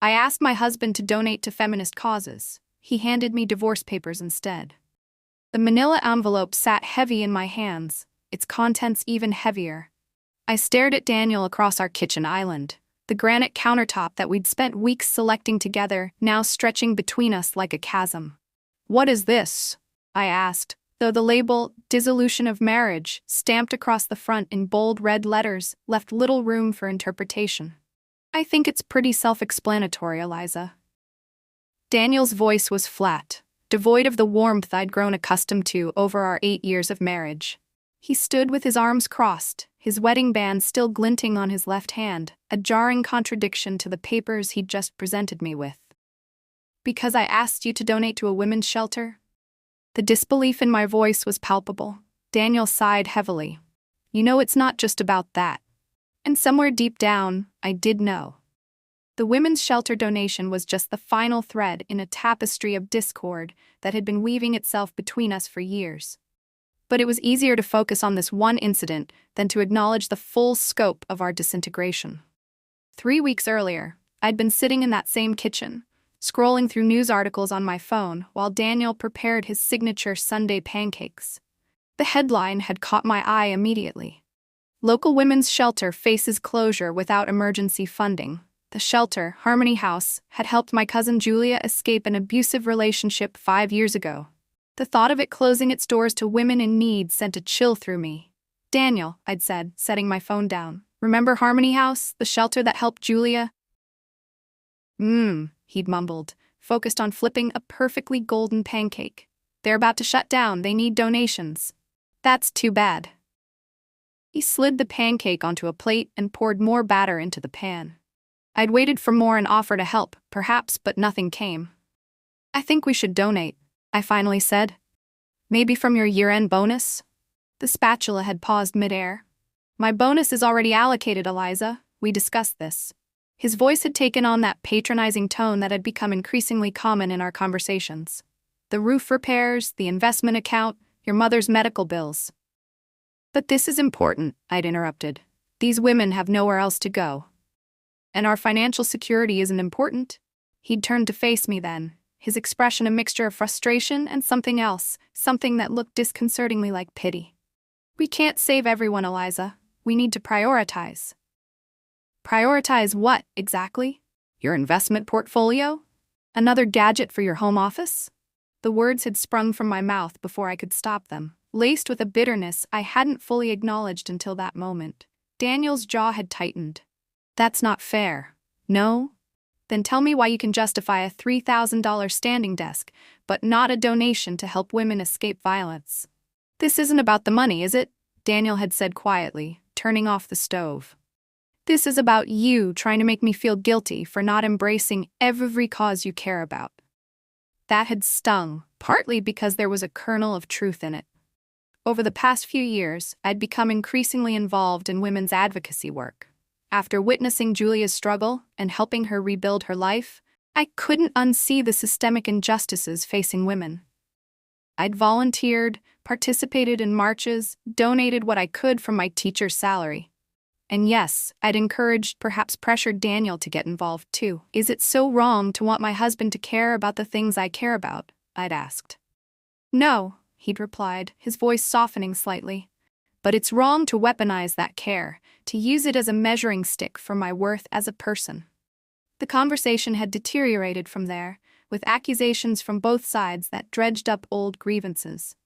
I asked my husband to donate to feminist causes. He handed me divorce papers instead. The manila envelope sat heavy in my hands, its contents even heavier. I stared at Daniel across our kitchen island, the granite countertop that we'd spent weeks selecting together now stretching between us like a chasm. "What is this?" I asked, though the label, "Dissolution of Marriage," stamped across the front in bold red letters, left little room for interpretation. "I think it's pretty self-explanatory, Eliza." Daniel's voice was flat, devoid of the warmth I'd grown accustomed to over our 8 years of marriage. He stood with his arms crossed, his wedding band still glinting on his left hand, a jarring contradiction to the papers he'd just presented me with. "Because I asked you to donate to a women's shelter?" The disbelief in my voice was palpable. Daniel sighed heavily. "You know, it's not just about that." And somewhere deep down, I did know. The women's shelter donation was just the final thread in a tapestry of discord that had been weaving itself between us for years. But it was easier to focus on this one incident than to acknowledge the full scope of our disintegration. 3 weeks earlier, I'd been sitting in that same kitchen, scrolling through news articles on my phone while Daniel prepared his signature Sunday pancakes. The headline had caught my eye immediately. "Local women's shelter faces closure without emergency funding." The shelter, Harmony House, had helped my cousin Julia escape an abusive relationship 5 years ago. The thought of it closing its doors to women in need sent a chill through me. "Daniel," I'd said, setting my phone down, "remember Harmony House, the shelter that helped Julia?" He'd mumbled, focused on flipping a perfectly golden pancake. "They're about to shut down, they need donations." "That's too bad." He slid the pancake onto a plate and poured more batter into the pan. I'd waited for more and offered to help, perhaps, but nothing came. "I think we should donate," I finally said. "Maybe from your year-end bonus?" The spatula had paused midair. "My bonus is already allocated, Eliza. We discussed this." His voice had taken on that patronizing tone that had become increasingly common in our conversations. "The roof repairs, the investment account, your mother's medical bills." "But this is important," I'd interrupted. "These women have nowhere else to go." "And our financial security isn't important?" He'd turned to face me then, his expression a mixture of frustration and something else, something that looked disconcertingly like pity. "We can't save everyone, Eliza. We need to prioritize." "Prioritize what, exactly? Your investment portfolio? Another gadget for your home office?" The words had sprung from my mouth before I could stop them, laced with a bitterness I hadn't fully acknowledged until that moment. Daniel's jaw had tightened. "That's not fair." "No? Then tell me why you can justify a $3,000 standing desk, but not a donation to help women escape violence." "This isn't about the money, is it?" Daniel had said quietly, turning off the stove. "This is about you trying to make me feel guilty for not embracing every cause you care about." That had stung, partly because there was a kernel of truth in it. Over the past few years, I'd become increasingly involved in women's advocacy work. After witnessing Julia's struggle and helping her rebuild her life, I couldn't unsee the systemic injustices facing women. I'd volunteered, participated in marches, donated what I could from my teacher's salary. And yes, I'd encouraged, perhaps pressured Daniel to get involved too. "Is it so wrong to want my husband to care about the things I care about?" I'd asked. "No," he'd replied, his voice softening slightly. "But it's wrong to weaponize that care, to use it as a measuring stick for my worth as a person." The conversation had deteriorated from there, with accusations from both sides that dredged up old grievances.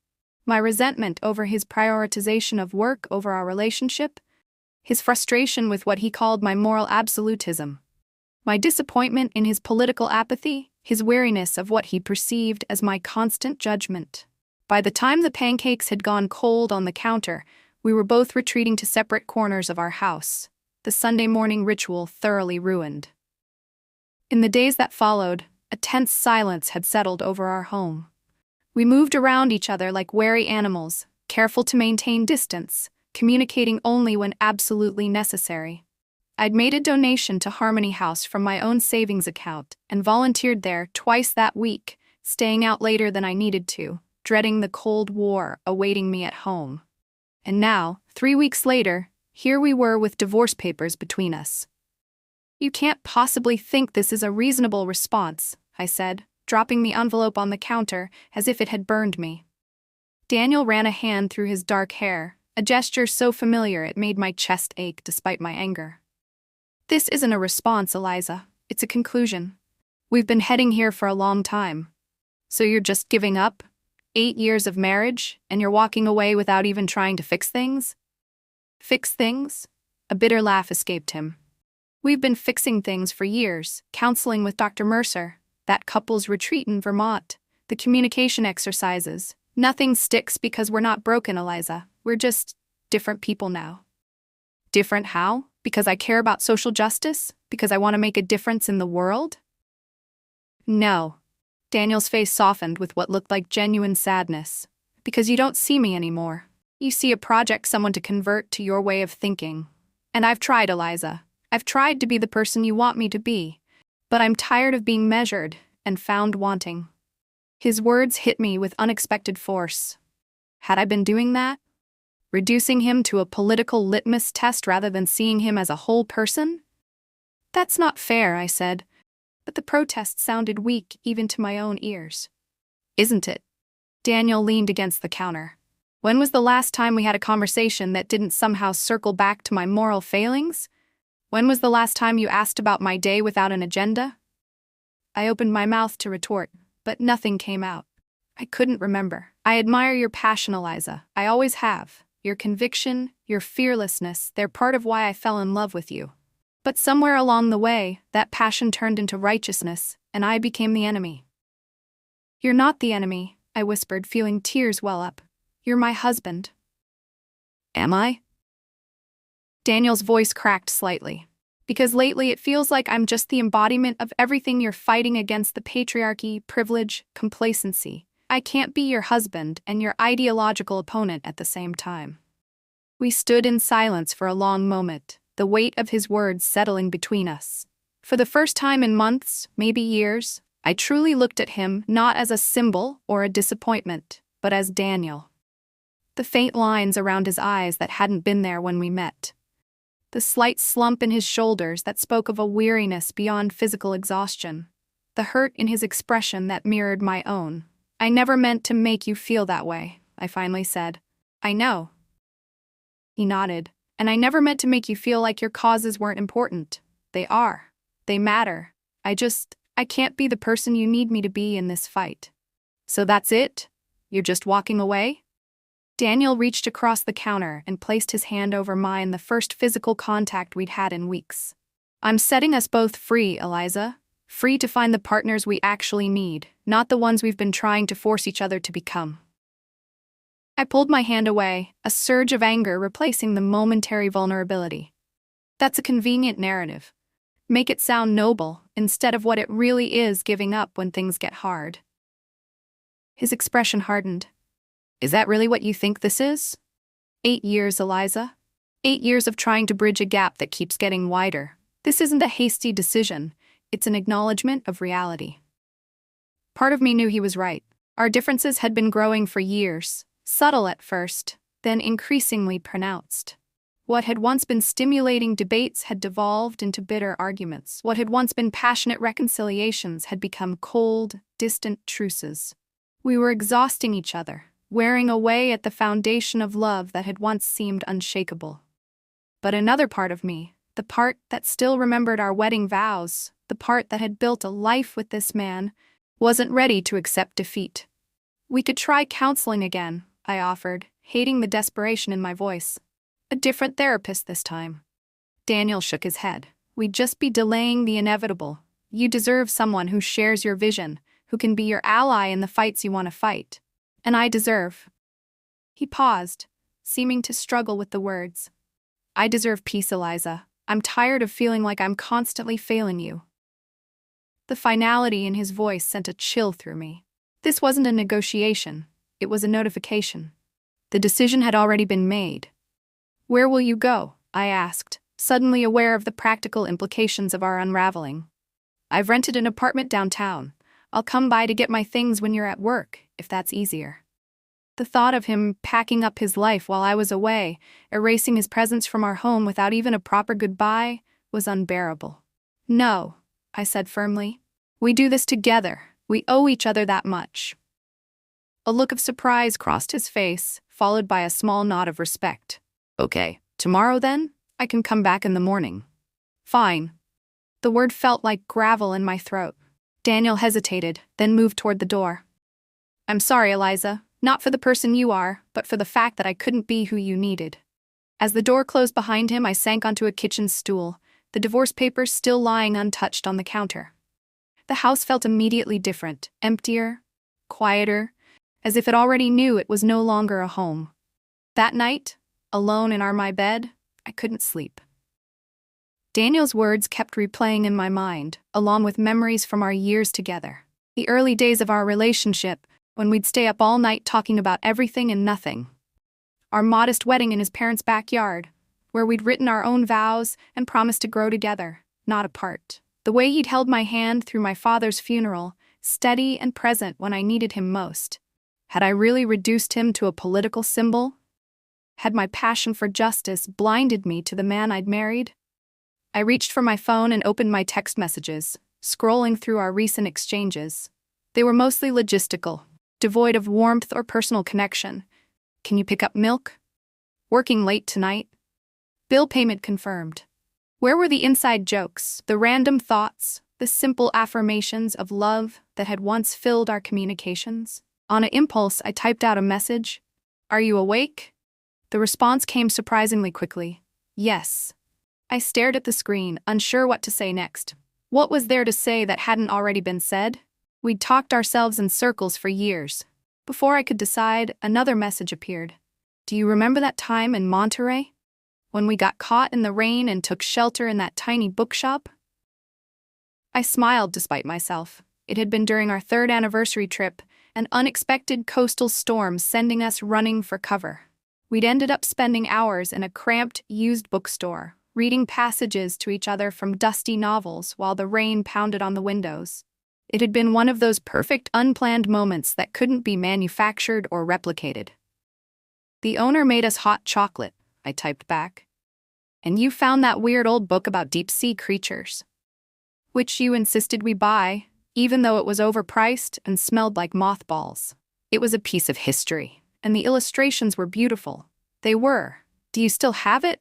My resentment over his prioritization of work over our relationship, his frustration with what he called my moral absolutism, my disappointment in his political apathy, his weariness of what he perceived as my constant judgment. By the time the pancakes had gone cold on the counter, we were both retreating to separate corners of our house, the Sunday morning ritual thoroughly ruined. In the days that followed, a tense silence had settled over our home. We moved around each other like wary animals, careful to maintain distance, communicating only when absolutely necessary. I'd made a donation to Harmony House from my own savings account and volunteered there twice that week, staying out later than I needed to, dreading the Cold War awaiting me at home. And now, 3 weeks later, here we were with divorce papers between us. You can't possibly think this is a reasonable response, I said, dropping the envelope on the counter as if it had burned me. Daniel ran a hand through his dark hair, a gesture so familiar it made my chest ache despite my anger. This isn't a response, Eliza. It's a conclusion. We've been heading here for a long time. So you're just giving up? 8 years of marriage, and you're walking away without even trying to fix things? Fix things? A bitter laugh escaped him. We've been fixing things for years, counseling with Dr. Mercer, that couple's retreat in Vermont, the communication exercises. Nothing sticks because we're not broken, Eliza. We're just different people now. Different how? Because I care about social justice? Because I want to make a difference in the world? No. Daniel's face softened with what looked like genuine sadness. Because you don't see me anymore. You see a project someone to convert to your way of thinking. And I've tried, Eliza. I've tried to be the person you want me to be. But I'm tired of being measured and found wanting. His words hit me with unexpected force. Had I been doing that? Reducing him to a political litmus test rather than seeing him as a whole person? That's not fair, I said. But the protest sounded weak even to my own ears. Isn't it? Daniel leaned against the counter. When was the last time we had a conversation that didn't somehow circle back to my moral failings? When was the last time you asked about my day without an agenda? I opened my mouth to retort, but nothing came out. I couldn't remember. I admire your passion, Eliza. I always have. Your conviction, your fearlessness, they're part of why I fell in love with you. But somewhere along the way, that passion turned into righteousness, and I became the enemy. You're not the enemy, I whispered, feeling tears well up. You're my husband. Am I? Daniel's voice cracked slightly. Because lately it feels like I'm just the embodiment of everything you're fighting against: the patriarchy, privilege, complacency. I can't be your husband and your ideological opponent at the same time. We stood in silence for a long moment, the weight of his words settling between us. For the first time in months, maybe years, I truly looked at him not as a symbol or a disappointment, but as Daniel. The faint lines around his eyes that hadn't been there when we met. The slight slump in his shoulders that spoke of a weariness beyond physical exhaustion. The hurt in his expression that mirrored my own. I never meant to make you feel that way, I finally said. I know. He nodded. And I never meant to make you feel like your causes weren't important. They are. They matter. I can't be the person you need me to be in this fight. So that's it? You're just walking away? Daniel reached across the counter and placed his hand over mine, the first physical contact we'd had in weeks. I'm setting us both free, Eliza. Free to find the partners we actually need, not the ones we've been trying to force each other to become. I pulled my hand away, a surge of anger replacing the momentary vulnerability. That's a convenient narrative. Make it sound noble, instead of what it really is: giving up when things get hard. His expression hardened. Is that really what you think this is? 8 years, Eliza. 8 years of trying to bridge a gap that keeps getting wider. This isn't a hasty decision. It's an acknowledgement of reality. Part of me knew he was right. Our differences had been growing for years, subtle at first, then increasingly pronounced. What had once been stimulating debates had devolved into bitter arguments. What had once been passionate reconciliations had become cold, distant truces. We were exhausting each other, wearing away at the foundation of love that had once seemed unshakable. But another part of me, the part that still remembered our wedding vows, the part that had built a life with this man, wasn't ready to accept defeat. We could try counseling again, I offered, hating the desperation in my voice. A different therapist this time. Daniel shook his head. We'd just be delaying the inevitable. You deserve someone who shares your vision, who can be your ally in the fights you want to fight. And I deserve. He paused, seeming to struggle with the words. I deserve peace, Eliza. I'm tired of feeling like I'm constantly failing you. The finality in his voice sent a chill through me. This wasn't a negotiation. It was a notification. The decision had already been made. Where will you go? I asked, suddenly aware of the practical implications of our unraveling. I've rented an apartment downtown. I'll come by to get my things when you're at work, if that's easier. The thought of him packing up his life while I was away, erasing his presence from our home without even a proper goodbye, was unbearable. No, I said firmly. We do this together. We owe each other that much. A look of surprise crossed his face, followed by a small nod of respect. Okay, tomorrow then? I can come back in the morning. Fine. The word felt like gravel in my throat. Daniel hesitated, then moved toward the door. I'm sorry, Eliza, not for the person you are, but for the fact that I couldn't be who you needed. As the door closed behind him, I sank onto a kitchen stool, the divorce papers still lying untouched on the counter. The house felt immediately different, emptier, quieter, as if it already knew it was no longer a home. That night, alone in my bed, I couldn't sleep. Daniel's words kept replaying in my mind, along with memories from our years together. The early days of our relationship, when we'd stay up all night talking about everything and nothing. Our modest wedding in his parents' backyard, where we'd written our own vows and promised to grow together, not apart. The way he'd held my hand through my father's funeral, steady and present when I needed him most. Had I really reduced him to a political symbol? Had my passion for justice blinded me to the man I'd married? I reached for my phone and opened my text messages, scrolling through our recent exchanges. They were mostly logistical, devoid of warmth or personal connection. Can you pick up milk? Working late tonight? Bill payment confirmed. Where were the inside jokes, the random thoughts, the simple affirmations of love that had once filled our communications? On an impulse, I typed out a message. Are you awake? The response came surprisingly quickly. Yes. I stared at the screen, unsure what to say next. What was there to say that hadn't already been said? We'd talked ourselves in circles for years. Before I could decide, another message appeared. Do you remember that time in Monterey? When we got caught in the rain and took shelter in that tiny bookshop? I smiled despite myself. It had been during our 3rd anniversary trip, an unexpected coastal storm sending us running for cover. We'd ended up spending hours in a cramped, used bookstore, reading passages to each other from dusty novels while the rain pounded on the windows. It had been one of those perfect, unplanned moments that couldn't be manufactured or replicated. The owner made us hot chocolate, I typed back. And you found that weird old book about deep-sea creatures, which you insisted we buy, even though it was overpriced and smelled like mothballs. It was a piece of history, and the illustrations were beautiful. They were. Do you still have it?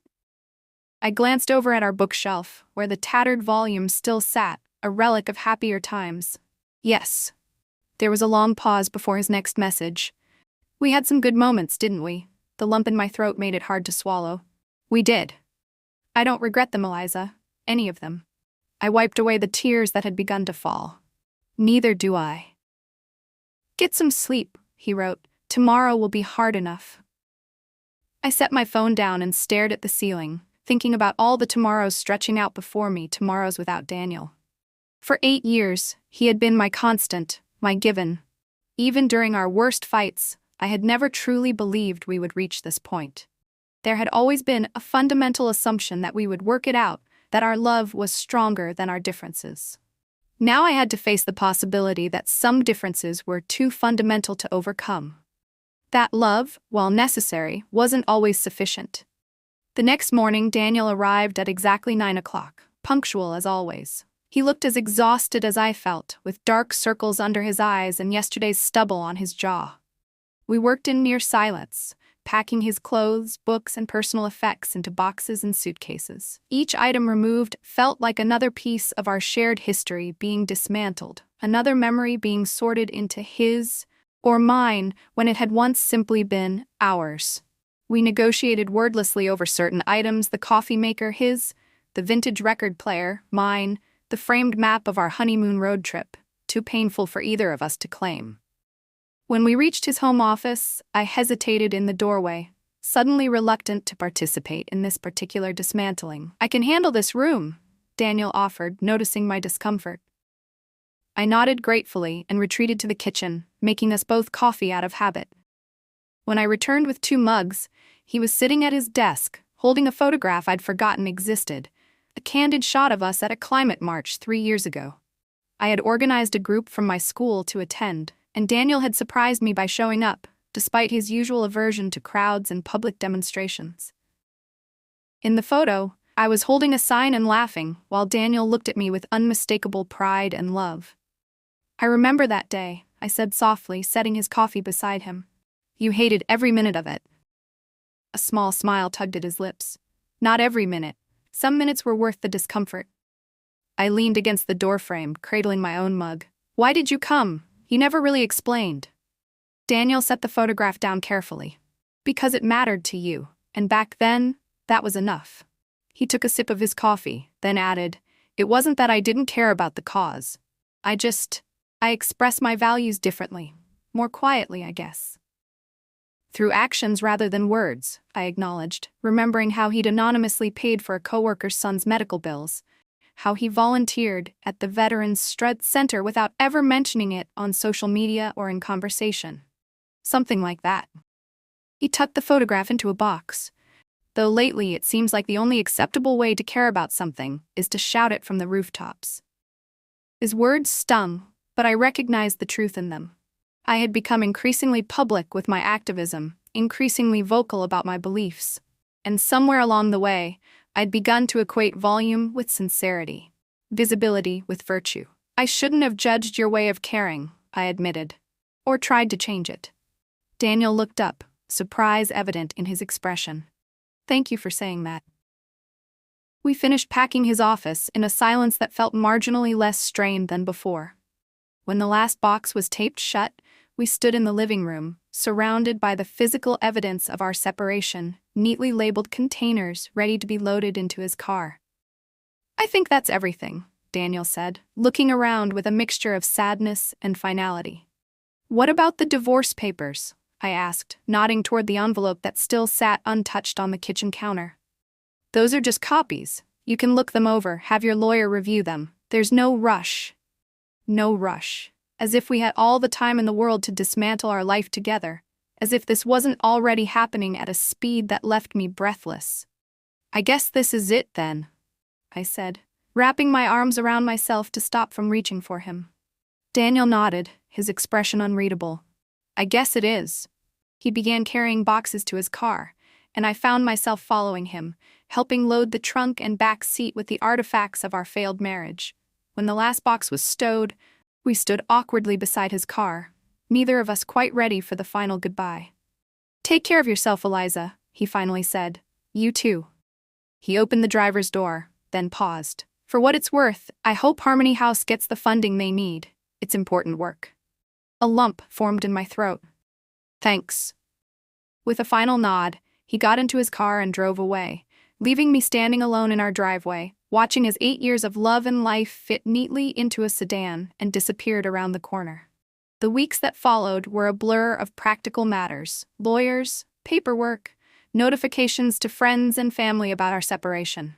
I glanced over at our bookshelf, where the tattered volume still sat, a relic of happier times. Yes. There was a long pause before his next message. We had some good moments, didn't we? The lump in my throat made it hard to swallow. We did. I don't regret them, Eliza. Any of them. I wiped away the tears that had begun to fall. Neither do I. Get some sleep, he wrote. Tomorrow will be hard enough. I set my phone down and stared at the ceiling, thinking about all the tomorrows stretching out before me, tomorrows without Daniel. For 8 years, he had been my constant, my given. Even during our worst fights, I had never truly believed we would reach this point. There had always been a fundamental assumption that we would work it out, that our love was stronger than our differences. Now I had to face the possibility that some differences were too fundamental to overcome. That love, while necessary, wasn't always sufficient. The next morning, Daniel arrived at exactly 9 o'clock, punctual as always. He looked as exhausted as I felt, with dark circles under his eyes and yesterday's stubble on his jaw. We worked in near silence, packing his clothes, books, and personal effects into boxes and suitcases. Each item removed felt like another piece of our shared history being dismantled, another memory being sorted into his or mine when it had once simply been ours. We negotiated wordlessly over certain items: the coffee maker, his; the vintage record player, mine; the framed map of our honeymoon road trip, too painful for either of us to claim. When we reached his home office, I hesitated in the doorway, suddenly reluctant to participate in this particular dismantling. I can handle this room, Daniel offered, noticing my discomfort. I nodded gratefully and retreated to the kitchen, making us both coffee out of habit. When I returned with 2 mugs, he was sitting at his desk, holding a photograph I'd forgotten existed, a candid shot of us at a climate march 3 years ago. I had organized a group from my school to attend, and Daniel had surprised me by showing up, despite his usual aversion to crowds and public demonstrations. In the photo, I was holding a sign and laughing, while Daniel looked at me with unmistakable pride and love. "I remember that day," I said softly, setting his coffee beside him. "You hated every minute of it." A small smile tugged at his lips. "Not every minute. Some minutes were worth the discomfort." I leaned against the doorframe, cradling my own mug. "Why did you come? You never really explained." Daniel set the photograph down carefully. "Because it mattered to you, and back then, that was enough." He took a sip of his coffee, then added, "It wasn't that I didn't care about the cause. I express my values differently. More quietly, I guess." "Through actions rather than words," I acknowledged, remembering how he'd anonymously paid for a coworker's son's medical bills, how he volunteered at the Veterans Strut Center without ever mentioning it on social media or in conversation. Something like that. He tucked the photograph into a box. Though lately it seems like the only acceptable way to care about something is to shout it from the rooftops. His words stung, but I recognized the truth in them. I had become increasingly public with my activism, increasingly vocal about my beliefs. And somewhere along the way, I'd begun to equate volume with sincerity, visibility with virtue. "I shouldn't have judged your way of caring," I admitted, "or tried to change it." Daniel looked up, surprise evident in his expression. "Thank you for saying that." We finished packing his office in a silence that felt marginally less strained than before. When the last box was taped shut, we stood in the living room, surrounded by the physical evidence of our separation, neatly labeled containers ready to be loaded into his car. "I think that's everything," Daniel said, looking around with a mixture of sadness and finality. "What about the divorce papers?" I asked, nodding toward the envelope that still sat untouched on the kitchen counter. "Those are just copies. You can look them over, have your lawyer review them. There's no rush." No rush. As if we had all the time in the world to dismantle our life together. As if this wasn't already happening at a speed that left me breathless. "I guess this is it then," I said, wrapping my arms around myself to stop from reaching for him. Daniel nodded, his expression unreadable. "I guess it is." He began carrying boxes to his car, and I found myself following him, helping load the trunk and back seat with the artifacts of our failed marriage. When the last box was stowed, we stood awkwardly beside his car, neither of us quite ready for the final goodbye. "Take care of yourself, Eliza," he finally said. "You too." He opened the driver's door, then paused. "For what it's worth, I hope Harmony House gets the funding they need. It's important work." A lump formed in my throat. "Thanks." With a final nod, he got into his car and drove away, leaving me standing alone in our driveway, watching as 8 years of love and life fit neatly into a sedan and disappeared around the corner. The weeks that followed were a blur of practical matters, lawyers, paperwork, notifications to friends and family about our separation.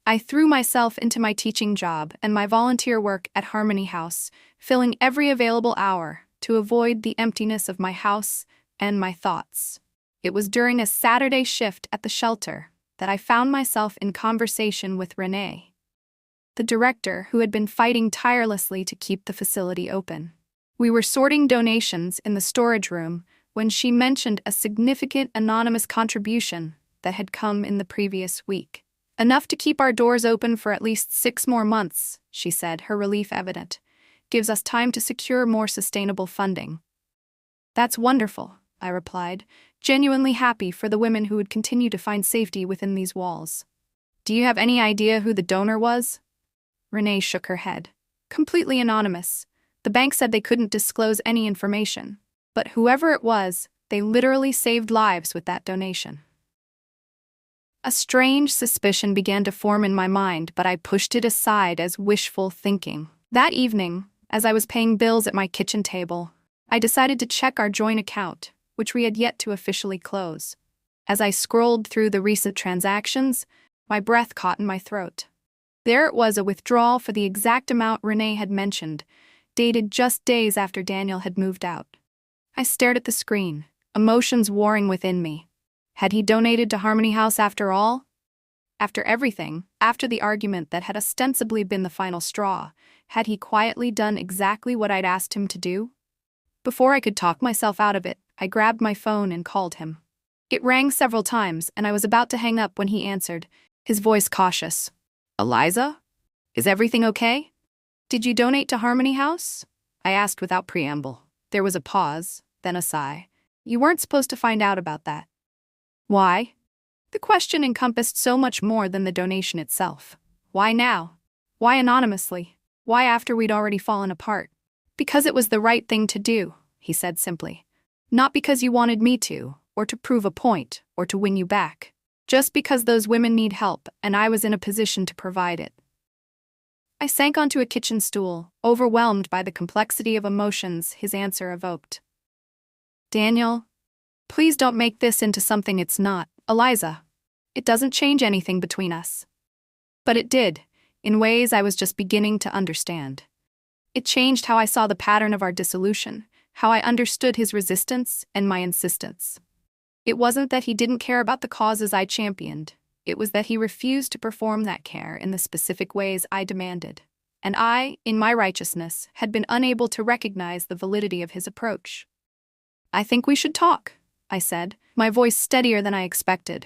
I threw myself into my teaching job and my volunteer work at Harmony House, filling every available hour to avoid the emptiness of my house and my thoughts. It was during a Saturday shift at the shelter that I found myself in conversation with Renee, the director who had been fighting tirelessly to keep the facility open. We were sorting donations in the storage room when she mentioned a significant anonymous contribution that had come in the previous week. "Enough to keep our doors open for at least 6 more months, she said, her relief evident. "Gives us time to secure more sustainable funding." "That's wonderful," I replied, genuinely happy for the women who would continue to find safety within these walls. "Do you have any idea who the donor was?" Renee shook her head. "Completely anonymous. The bank said they couldn't disclose any information. But whoever it was, they literally saved lives with that donation." A strange suspicion began to form in my mind, but I pushed it aside as wishful thinking. That evening, as I was paying bills at my kitchen table, I decided to check our joint account, which we had yet to officially close. As I scrolled through the recent transactions, my breath caught in my throat. There it was, a withdrawal for the exact amount Renee had mentioned, dated just days after Daniel had moved out. I stared at the screen, emotions warring within me. Had he donated to Harmony House after all? After everything, after the argument that had ostensibly been the final straw, had he quietly done exactly what I'd asked him to do? Before I could talk myself out of it, I grabbed my phone and called him. It rang several times, and I was about to hang up when he answered, his voice cautious. Eliza? Is everything okay? Did you donate to Harmony House? I asked without preamble. There was a pause, then a sigh. You weren't supposed to find out about that. Why? The question encompassed so much more than the donation itself. Why now? Why anonymously? Why after we'd already fallen apart? Because it was the right thing to do, he said simply. Not because you wanted me to, or to prove a point, or to win you back. Just because those women need help, and I was in a position to provide it. I sank onto a kitchen stool, overwhelmed by the complexity of emotions his answer evoked. Daniel, please don't make this into something it's not, Eliza. It doesn't change anything between us. But it did, in ways I was just beginning to understand. It changed how I saw the pattern of our dissolution, how I understood his resistance and my insistence. It wasn't that he didn't care about the causes I championed. It was that he refused to perform that care in the specific ways I demanded. And I, in my righteousness, had been unable to recognize the validity of his approach. I think we should talk, I said, my voice steadier than I expected.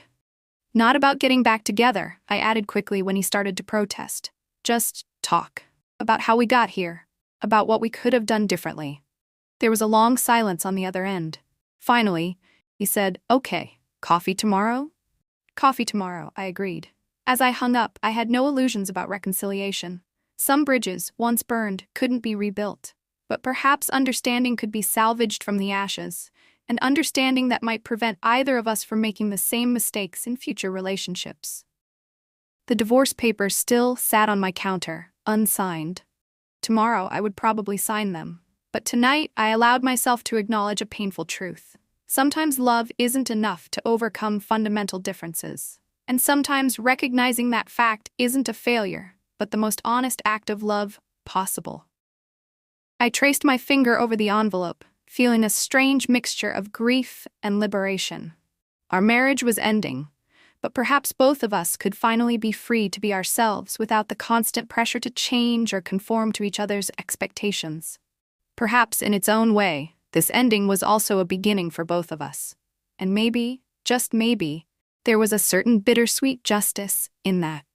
Not about getting back together, I added quickly when he started to protest. Just talk. About how we got here. About what we could have done differently. There was a long silence on the other end. Finally, he said, Okay, coffee tomorrow? Coffee tomorrow, I agreed. As I hung up, I had no illusions about reconciliation. Some bridges, once burned, couldn't be rebuilt. But perhaps understanding could be salvaged from the ashes, an understanding that might prevent either of us from making the same mistakes in future relationships. The divorce papers still sat on my counter, unsigned. Tomorrow I would probably sign them. But tonight I allowed myself to acknowledge a painful truth. Sometimes love isn't enough to overcome fundamental differences. And sometimes recognizing that fact isn't a failure, but the most honest act of love possible. I traced my finger over the envelope, feeling a strange mixture of grief and liberation. Our marriage was ending, but perhaps both of us could finally be free to be ourselves without the constant pressure to change or conform to each other's expectations. Perhaps in its own way, this ending was also a beginning for both of us. And maybe, just maybe, there was a certain bittersweet justice in that.